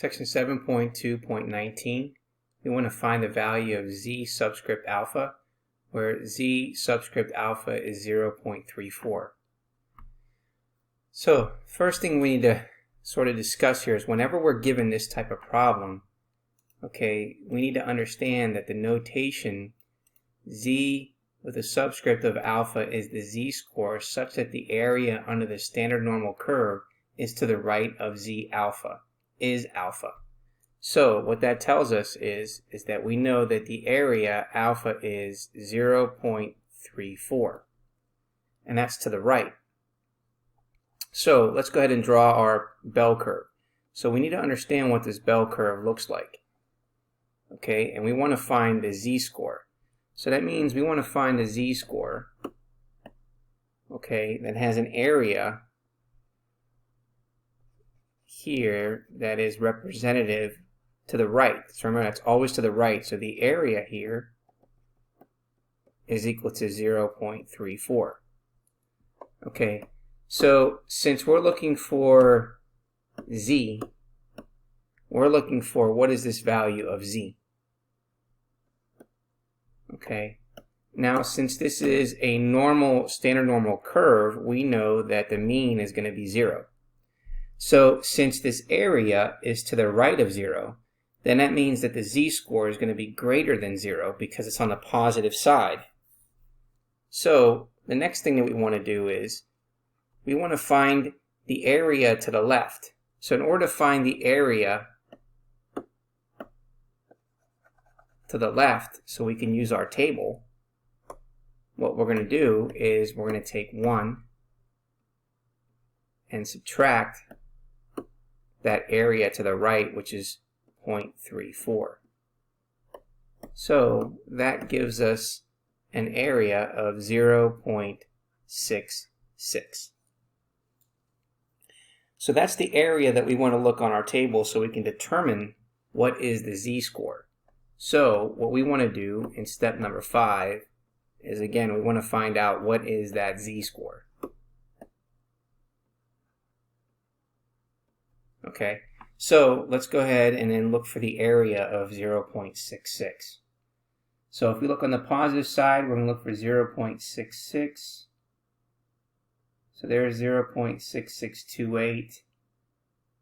Section 7.2.19, we want to find the value of z subscript alpha, where z subscript alpha is 0.34. So, first thing we need to sort of discuss here is whenever we're given this type of problem, okay, we need to understand that the notation z with a subscript of alpha is the z-score such that the area under the standard normal curve is to the right of z alpha, is alpha. So what that tells us is that we know that the area alpha is 0.34, and that's to the right. So let's go ahead and draw our bell curve. So we need to understand what this bell curve looks like. Okay, and we want to find the z-score. So that means we want to find the z-score, okay, that has an area here that is representative to the right. So remember, that's always to the right. So the area here is equal to 0.34. Okay, so since we're looking for z, we're looking for what is this value of z. Okay, now since this is a normal, standard normal curve, we know that the mean is going to be 0. So since this area is to the right of 0, then that means that the z-score is going to be greater than 0 because it's on the positive side. So the next thing that we want to do is we want to find the area to the left. So in order to find the area to the left so we can use our table, what we're going to do is we're going to take 1 and subtract that area to the right, which is 0.34. So that gives us an area of 0.66. So that's the area that we want to look on our table so we can determine what is the z-score. So what we want to do in step number 5 is, again, we want to find out what is that z-score. Okay, so let's go ahead and then look for the area of 0.66. So if we look on the positive side, we're going to look for 0.66. So there's 0.6628,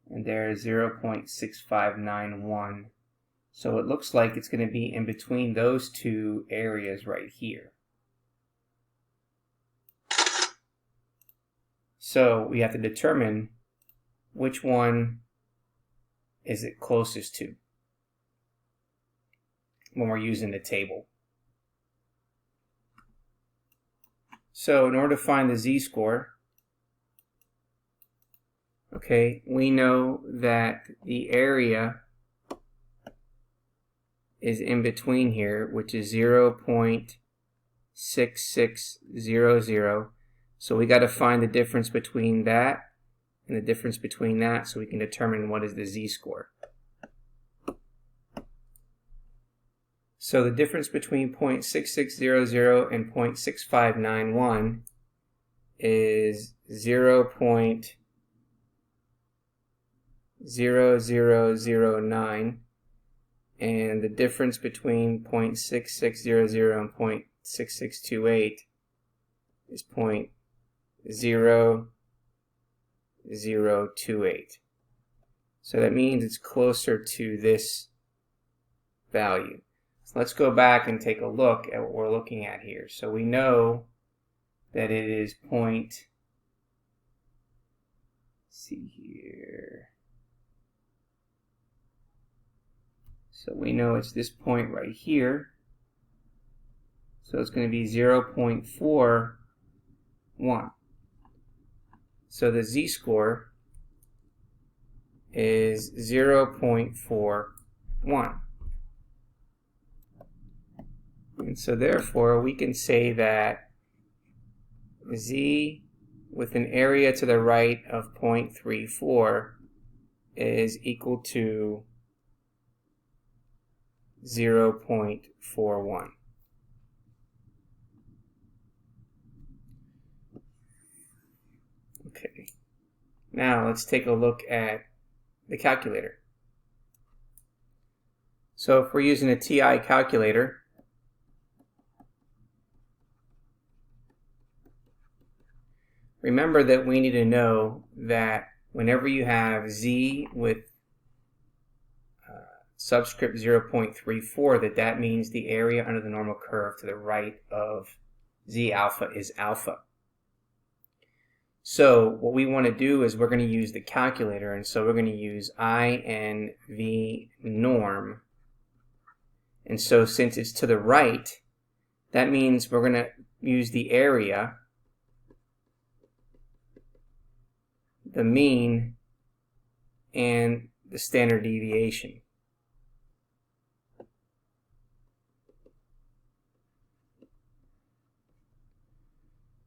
and there's 0.6591. So it looks like it's going to be in between those two areas right here. So we have to determine which one is it closest to when we're using the table. So in order to find the z-score, okay, we know that the area is in between here, which is 0.6600. So we got to find the difference between that and the difference between that so we can determine what is the z-score. So the difference between 0.6600 and 0.6591 is 0.0009, and the difference between 0.6600 and 0.6628 is 0.0028. So that means it's closer to this value. So let's go back and take a look at what we're looking at here. So we know that it is So we know it's this point right here. So it's going to be 0.41. So the z-score is 0.41. And so therefore we can say that z with an area to the right of 0.34 is equal to 0.41. Okay, now let's take a look at the calculator. So if we're using a TI calculator, remember that we need to know that whenever you have z with subscript 0.34, that means the area under the normal curve to the right of z alpha is alpha. So what we want to do is we're going to use the calculator, and so we're going to use INV norm. And so since it's to the right, that means we're going to use the area, the mean, and the standard deviation.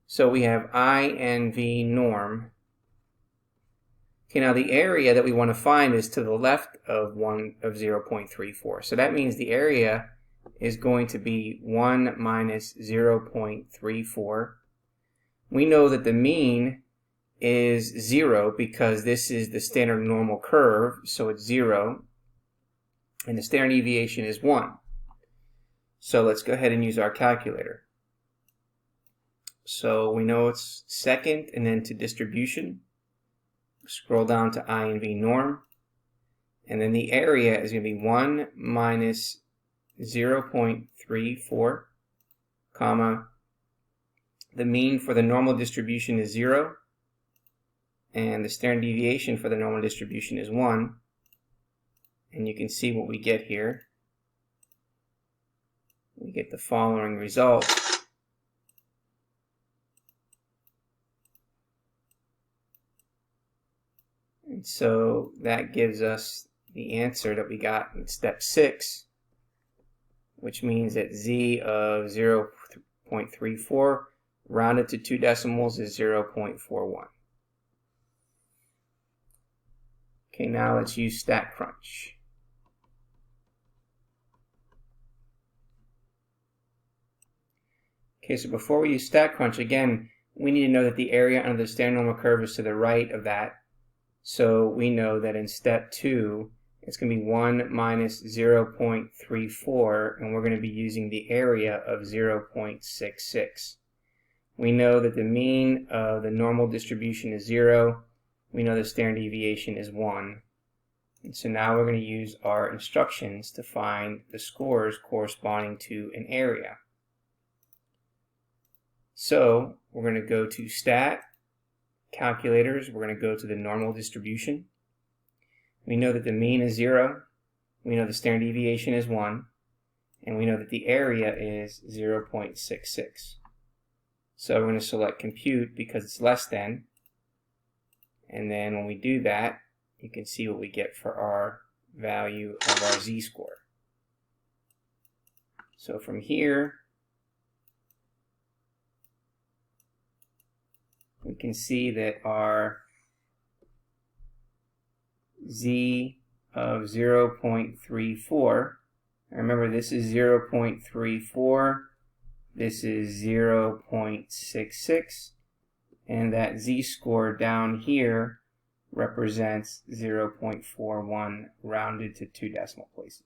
So we have INV norm. Okay, now the area that we want to find is to the left of 0.34. So that means the area is going to be 1 minus 0.34. We know that the mean is 0 because this is the standard normal curve, so it's 0. And the standard deviation is 1. So let's go ahead and use our calculator. So we know it's second, and then to distribution. Scroll down to INV norm. And then the area is going to be 1 minus 0.34, comma. The mean for the normal distribution is 0. And the standard deviation for the normal distribution is 1. And you can see what we get here. We get the following result. And so that gives us the answer that we got in step 6, which means that z of 0.34 rounded to 2 decimals is 0.41. Okay, now let's use statcrunch. Okay, so before we use statcrunch, again, we need to know that the area under the standard normal curve is to the right of that. So we know that in step 2, it's going to be 1 minus 0.34, and we're going to be using the area of 0.66. We know that the mean of the normal distribution is 0. We know the standard deviation is 1. And so now we're going to use our instructions to find the scores corresponding to an area. So we're going to go to Stat, Calculators. We're going to go to the normal distribution. We know that the mean is 0. We know the standard deviation is 1. And we know that the area is 0.66. So we're going to select Compute because it's less than. And then when we do that, you can see what we get for our value of our z-score. So from here, we can see that our z of 0.34, remember this is 0.34, this is 0.66, and that z-score down here represents 0.41 rounded to 2 decimal places.